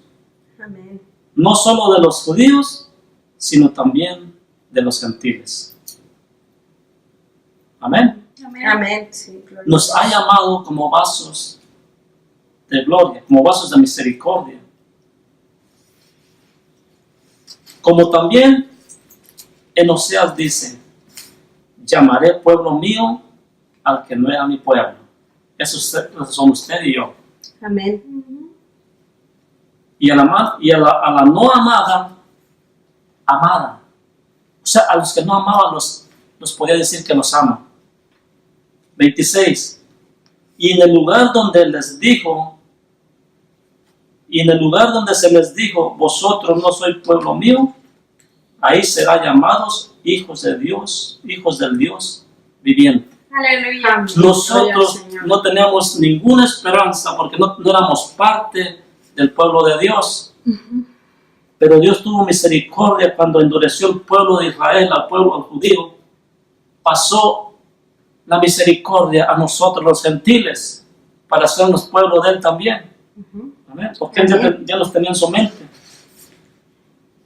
Amén. no solo de los judíos, sino también de los gentiles. Amén. Amén. Amén. Sí, gloria a Nos Dios. ha llamado como vasos de gloria, como vasos de misericordia. Como también en Oseas dice, llamaré pueblo mío al que no era mi pueblo. Esos son usted y yo. Amén. Y a la no amada, amada. O sea, a los que no amaban los podía decir que los ama. 26. Y en el lugar donde se les dijo, vosotros no sois pueblo mío, ahí serán llamados hijos de Dios, hijos del Dios viviente. Aleluya. Amén. Gloria Nosotros al Señor. no teníamos ninguna esperanza porque no éramos parte del pueblo de Dios. Pero Dios tuvo misericordia cuando endureció el pueblo de Israel, al pueblo judío. Pasó la misericordia a nosotros los gentiles. para hacernos pueblo de Él también. Ujú. Amén. Porque Él ya los tenía en su mente.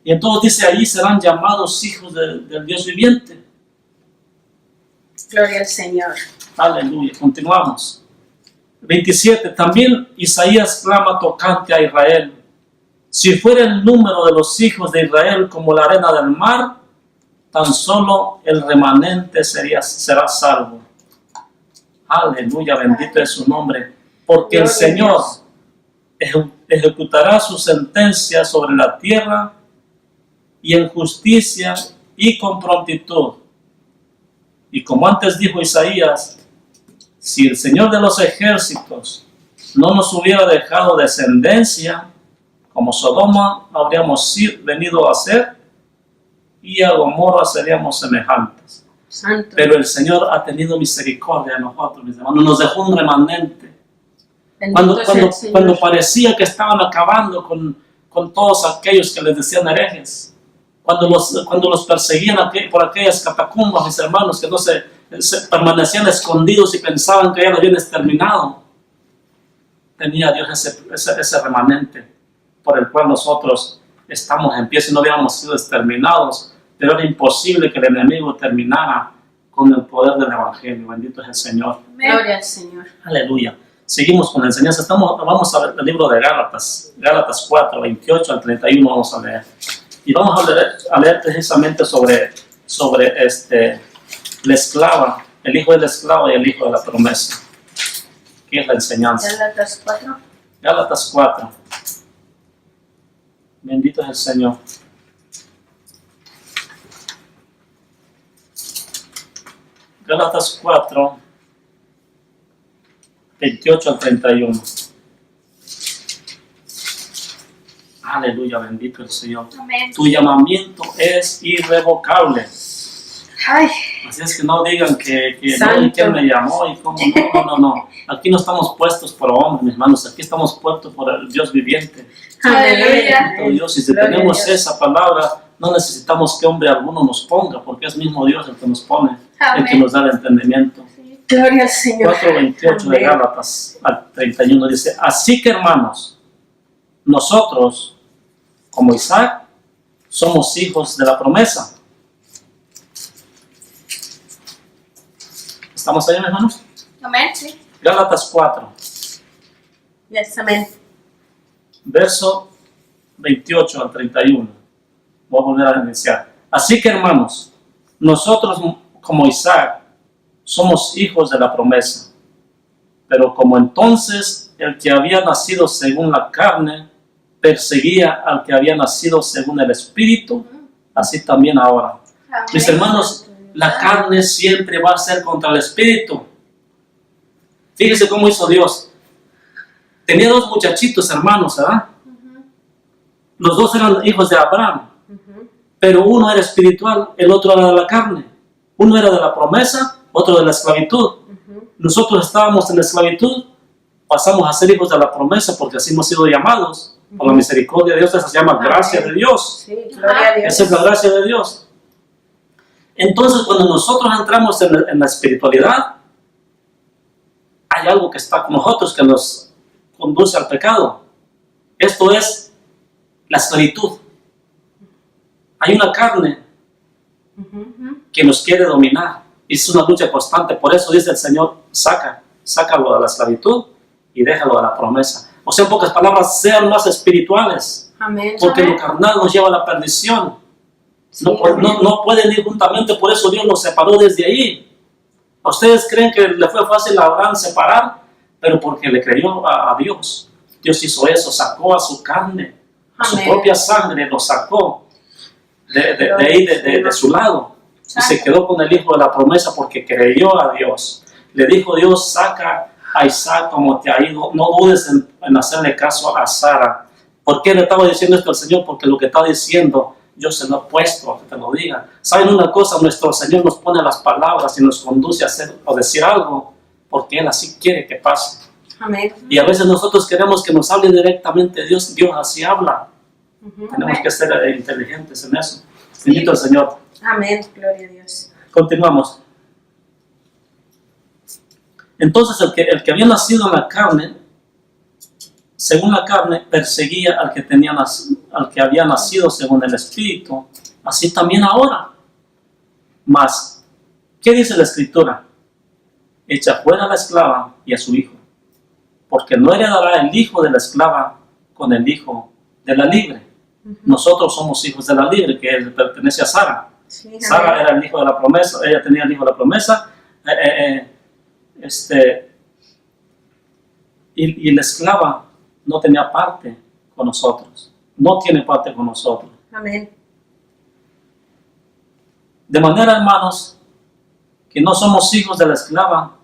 Y entonces dice ahí serán llamados hijos del Dios viviente. Gloria al Señor. Aleluya. Continuamos. 27. También Isaías clama tocante a Israel. Si fuera el número de los hijos de Israel como la arena del mar, tan solo el remanente será salvo. Aleluya, bendito es su nombre. Porque el Gloria a Señor Dios. ejecutará su sentencia sobre la tierra y en justicia y con prontitud. Y como antes dijo Isaías, si el Señor de los ejércitos no nos hubiera dejado descendencia, como Sodoma habríamos venido a ser, y a Gomorra seríamos semejantes. Santo. Pero el Señor ha tenido misericordia de nosotros, mis hermanos, nos dejó un remanente. Bendito sea el Señor. Cuando parecía que estaban acabando con todos aquellos que les decían herejes, cuando los perseguían por aquellas catacumbas, mis hermanos, que no se permanecían escondidos y pensaban que ya lo habían exterminado, tenía Dios ese remanente por el cual nosotros estamos en pie. Si no hubiéramos sido exterminados, pero era imposible que el enemigo terminara con el poder del Evangelio. Bendito es el Señor. Gloria al Señor. Aleluya. Seguimos con la enseñanza. Vamos a ver el libro de Gálatas 4, 28 al 31 vamos a leer. Y vamos a leer precisamente sobre la esclava, el hijo de la esclava y el hijo de la promesa. ¿Qué es la enseñanza? Gálatas 4. Gálatas 4. Bendito es el Señor. Gálatas 4, 28 al 31. Aleluya, bendito el Señor. Amén. Tu llamamiento es irrevocable. Ay, Así es que no digan que no, Santo. y quién me llamó y cómo. No. Aquí no estamos puestos por hombres, mis hermanos. Aquí estamos puestos por el Dios viviente. Aleluya. Bendito Dios. Y si Gloria a tenemos Dios. esa palabra, no necesitamos que hombre alguno nos ponga, porque es mismo Dios el que nos pone, el que Amén. nos da el entendimiento. Gloria al Señor. 4:28 de Amén. Gálatas al 31 dice: así que, hermanos, nosotros, como Isaac, somos hijos de la promesa. ¿Estamos ahí, hermanos? Amén. Sí. Gálatas 4, Yes, amén. verso 28 al 31. Voy a volver a iniciar. Así que, hermanos, nosotros, como Isaac, somos hijos de la promesa. Pero como entonces el que había nacido según la carne perseguía al que había nacido según el Espíritu, así también ahora. Amén. Mis hermanos, la carne siempre va a ser contra el Espíritu. Fíjese cómo hizo Dios. Tenía dos muchachitos hermanos, ¿verdad? Los dos eran hijos de Abraham, Ujú. pero uno era espiritual, el otro era de la carne. Uno era de la promesa, otro de la esclavitud. Ujú. Nosotros estábamos en la esclavitud, pasamos a ser hijos de la promesa porque así hemos sido llamados. Por la misericordia de Dios, esa se llama gracia de Dios. Sí, gloria a Dios. Esa es la gracia de Dios. Entonces, cuando nosotros entramos en la espiritualidad, hay algo que está con nosotros que nos conduce al pecado. Esto es la esclavitud. Hay una carne Ujú, ujú. que nos quiere dominar. Y es una lucha constante. Por eso dice el Señor, sácalo de la esclavitud y déjalo de la promesa. O sea, en pocas palabras, sean más espirituales. Amén. Porque Amén. lo carnal nos lleva a la perdición. Sí, No pueden ir juntamente, por eso Dios los separó desde ahí. ¿Ustedes creen que le fue fácil a Abraham separar? Pero porque le creyó a Dios. Dios hizo eso, sacó a su carne, a su Amén. propia sangre, lo sacó de su lado. Y se quedó con el hijo de la promesa porque creyó a Dios. Le dijo Dios, saca a Isaac como te ha ido. No dudes en hacerle caso a Sara. ¿Por qué le estaba diciendo esto al Señor? Porque lo que está diciendo, yo se lo he puesto a que te lo diga. ¿Saben una cosa? Nuestro Señor nos pone las palabras y nos conduce a hacer o decir algo porque Él así quiere que pase. Amén. Y a veces nosotros queremos que nos hable directamente Dios. Dios así habla. Ujú. Tenemos que ser inteligentes en eso. Bendito el Señor. Amén. Gloria a Dios. Continuamos. Entonces el que había nacido en la carne, según la carne, perseguía al que había nacido según el Espíritu. Así también ahora. Mas, ¿qué dice la Escritura? Echa fuera a la esclava y a su hijo, porque no heredará el hijo de la esclava con el hijo de la libre. Nosotros somos hijos de la libre, que pertenece a Sara. Sí, Sara amén. era el hijo de la promesa, ella tenía el hijo de la promesa, y la esclava no tenía parte con nosotros, no tiene parte con nosotros. Amén. De manera, hermanos, que no somos hijos de la esclava,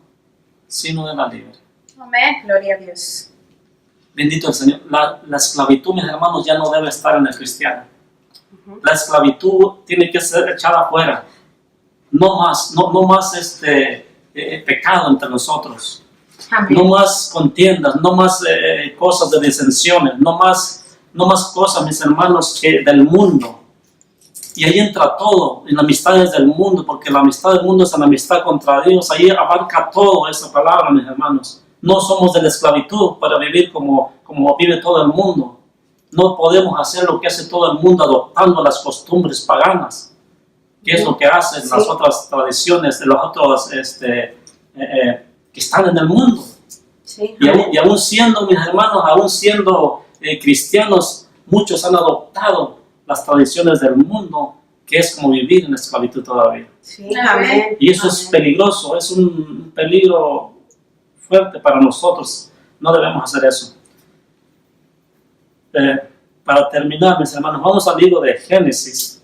sino de la libre. Amén. Gloria a Dios. Bendito el Señor. La esclavitud, mis hermanos, ya no debe estar en el cristiano. La esclavitud tiene que ser echada afuera. No más pecado entre nosotros. Amén. No más contiendas, no más cosas de disensiones, no más cosas, mis hermanos, que del mundo. Y ahí entra todo, en las amistades del mundo, porque la amistad del mundo es la amistad contra Dios. Ahí abarca todo esa palabra, mis hermanos. No somos de la esclavitud para vivir como vive todo el mundo. No podemos hacer lo que hace todo el mundo, adoptando las costumbres paganas, que es lo que hacen las otras tradiciones de los otros que están en el mundo. Sí, Y aún siendo, mis hermanos, aún siendo cristianos, muchos han adoptado las tradiciones del mundo, que es como vivir en esclavitud todavía. sí, amén. Y eso es peligroso, es un peligro fuerte para nosotros. No debemos hacer eso. Para terminar, mis hermanos, vamos al libro de Génesis.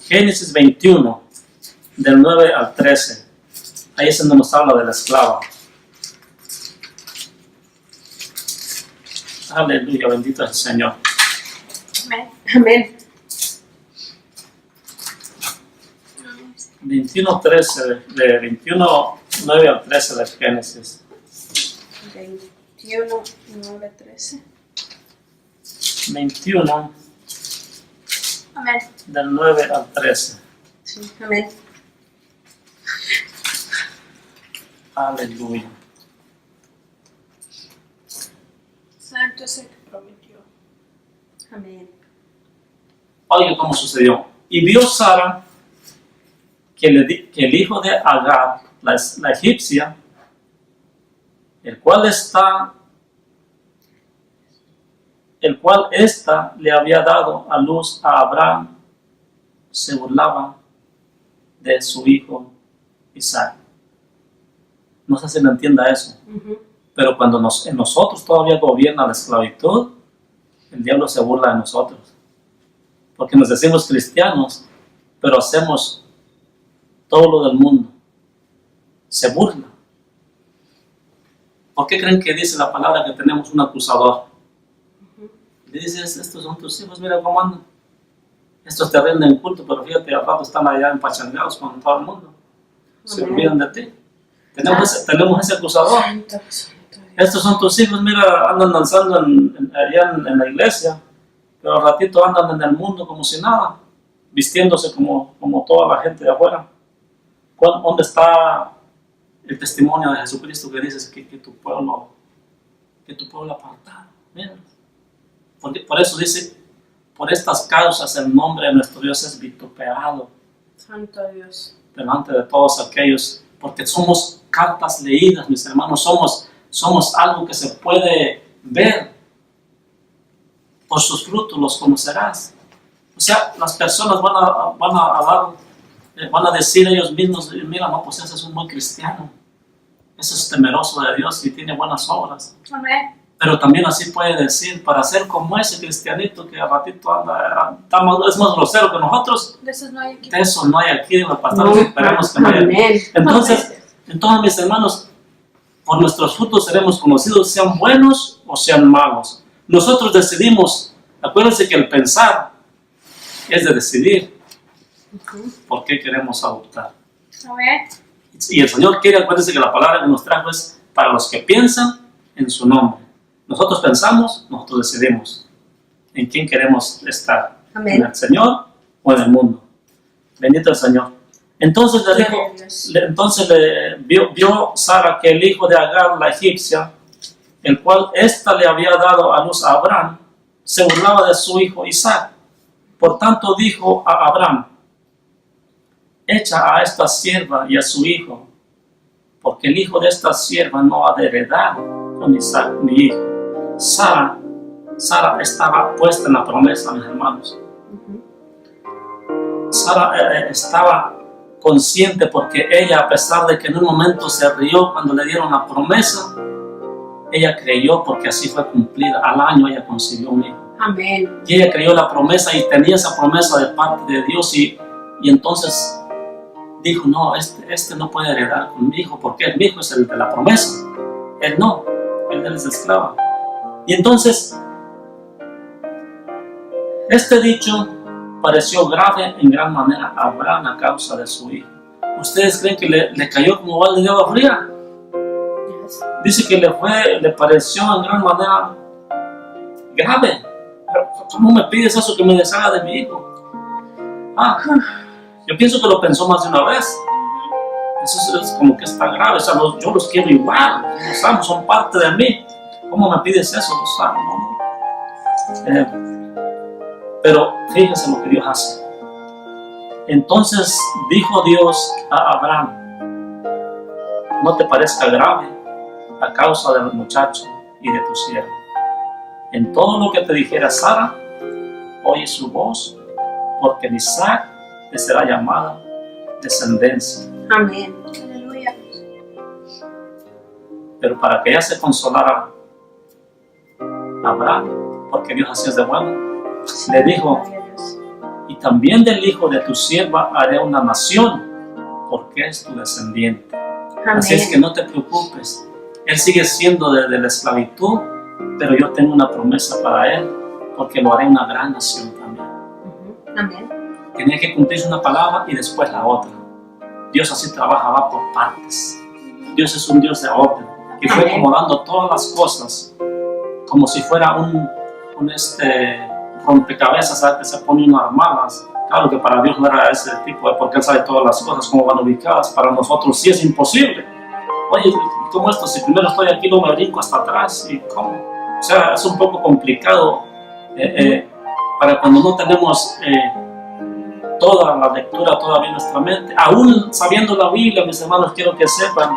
Génesis 21, del 9 al 13. Ahí es donde nos habla de la esclava. Aleluya, bendito es el Señor. Amén. Amén. 21:13, de 21:9 al 13 de Génesis. 21, 9, 13. 21, Amén. del 9 al 13. Sí, amén. Aleluya. Santo es el que prometió. Amén. Oiga cómo sucedió. Y vio Sara que el hijo de Agar, la egipcia, el cual ésta le había dado a luz a Abraham, se burlaba de su hijo Isaac. No sé si me entienda eso, pero cuando en nosotros todavía gobierna la esclavitud, el diablo se burla de nosotros. Porque nos decimos cristianos, pero hacemos todo lo del mundo. Se burla. ¿Por qué creen que dice la palabra que tenemos un acusador? Le dices, estos son tus hijos, mira cómo andan. Estos te rinden culto, pero fíjate, al rato están allá empachangados con todo el mundo. Se olvidan de ti. Tenemos ese acusador. Santo, santo Dios. Estos son tus hijos, mira, andan danzando allá en la iglesia, pero al ratito andan en el mundo como si nada, vistiéndose como toda la gente de afuera. ¿Dónde está el testimonio de Jesucristo que dices que tu pueblo apartado? Mira. Por eso dice, por estas causas el nombre de nuestro Dios es vituperado Santo Dios. delante de todos aquellos, porque somos cartas leídas, mis hermanos, somos algo que se puede ver. Por sus frutos los conocerás. O sea, las personas van a decir ellos mismos, mira, no, pues ese es un buen cristiano, ese es temeroso de Dios y tiene buenas obras. Amén. Pero también así puede decir, para ser como ese cristianito que a ratito anda, es más grosero que nosotros, De esos no hay aquí. de eso no hay aquí, los pastores esperamos que no haya. Amén. Entonces, mis hermanos, por nuestros frutos seremos conocidos, sean buenos o sean malos. Nosotros decidimos, acuérdense que el pensar es de decidir por qué queremos adoptar. Amén. Y el Señor quiere, acuérdense que la palabra que nos trajo es para los que piensan en su nombre. Nosotros pensamos, nosotros decidimos en quién queremos estar, Amén. en el Señor o en el mundo. Bendito el Señor. Entonces le dijo, Gloria a Dios. vio Sara que el hijo de Agar, la egipcia, el cual ésta le había dado a luz a Abraham, se burlaba de su hijo Isaac. Por tanto dijo a Abraham: echa a esta sierva y a su hijo, porque el hijo de esta sierva no ha de heredar con Isaac mi hijo. Sara estaba puesta en la promesa, mis hermanos. Sara estaba consciente, porque ella, a pesar de que en un momento se rió cuando le dieron la promesa, ella creyó, porque así fue cumplida. Al año ella concibió un hijo. Amén. Y ella creyó la promesa y tenía esa promesa de parte de Dios, y entonces dijo: no, este no puede heredar con mi hijo, porque mi hijo es el de la promesa. Él no, él es esclavo. Y entonces este dicho pareció grave en gran manera a Abraham a causa de su hijo. ¿Ustedes creen que le cayó como balde de agua fría? Yes. Dice que le pareció en gran manera grave. ¿Cómo me pides eso, que me deshaga de mi hijo? Yo pienso que lo pensó más de una vez. Eso es como que está grave. O sea, yo los quiero igual. Los amo, son parte de mí. ¿Cómo me pides eso? Los amo, ¿no? Pero fíjense lo que Dios hace. Entonces dijo Dios a Abraham: no te parezca grave a causa del muchacho y de tu siervo. En todo lo que te dijera Sara, oye su voz, porque en Isaac te será llamada descendencia. Amén. Aleluya. Pero para que ella se consolara a Abraham, porque Dios así es de bueno, le dijo: Gloria a Dios. y también del hijo de tu sierva haré una nación, porque es tu descendiente. Así es que no te preocupes. Él sigue siendo de la esclavitud, pero yo tengo una promesa para él, porque lo haré una gran nación también. Amén. Tenía que cumplirse una palabra y después la otra. Dios así trabajaba por partes. Dios es un Dios de orden, y fue Amén. acomodando todas las cosas como si fuera un rompecabezas, ¿sabes? Que se pone unas armadas. Claro que para Dios no era ese tipo, porque Él sabe todas las cosas, cómo van ubicadas. Para nosotros sí es imposible. Oye, ¿cómo esto? Si primero estoy aquí, no me brinco hasta atrás. ¿Y cómo? O sea, es un poco complicado para cuando no tenemos toda la lectura todavía en nuestra mente. Aún sabiendo la Biblia, mis hermanos, quiero que sepan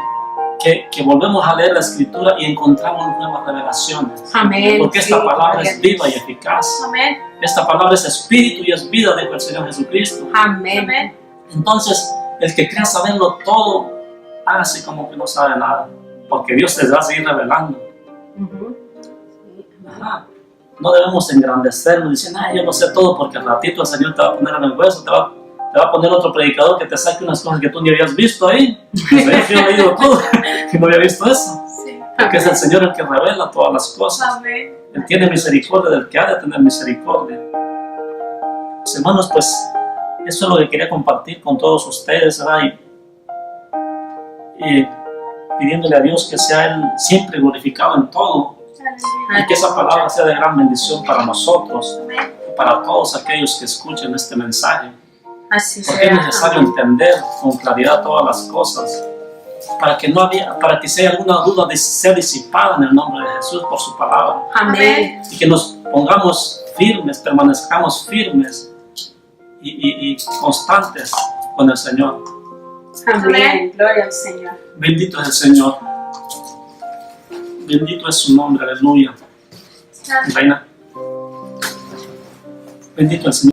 que volvemos a leer la Escritura y encontramos nuevas revelaciones. Amén. Porque esta Sí, palabra gloria es a viva y Dios. eficaz. Amén. Esta palabra es espíritu y es vida, dijo el Señor Jesucristo. Amén. Amén. Entonces, el que crea saberlo todo, hágase como que no sabe nada, porque Dios te va a seguir revelando. Sí. Ajá. No debemos engrandecernos diciendo: ay, yo lo sé todo, porque al ratito el Señor te va a poner en el hueso, te va a poner otro predicador que te saque unas cosas que tú ni habías visto ahí. Pues ahí yo he leído todo, que no había visto eso. Sí. Porque es el Señor el que revela todas las cosas. Amén. Él tiene misericordia del que ha de tener misericordia. Pues, hermanos, pues eso es lo que quería compartir con todos ustedes, ¿verdad? Y pidiéndole a Dios que sea Él siempre glorificado en todo, y que esa palabra sea de gran bendición para nosotros y para todos aquellos que escuchen este mensaje. Así Porque es sea. necesario entender con claridad todas las cosas, para que si hay alguna duda sea disipada en el nombre de Jesús por su palabra, Amén. y que nos pongamos firmes, permanezcamos firmes y constantes con el Señor. Amén. Gloria al Señor. Bendito es el Señor, bendito es su nombre, aleluya. Reina, bendito es el Señor.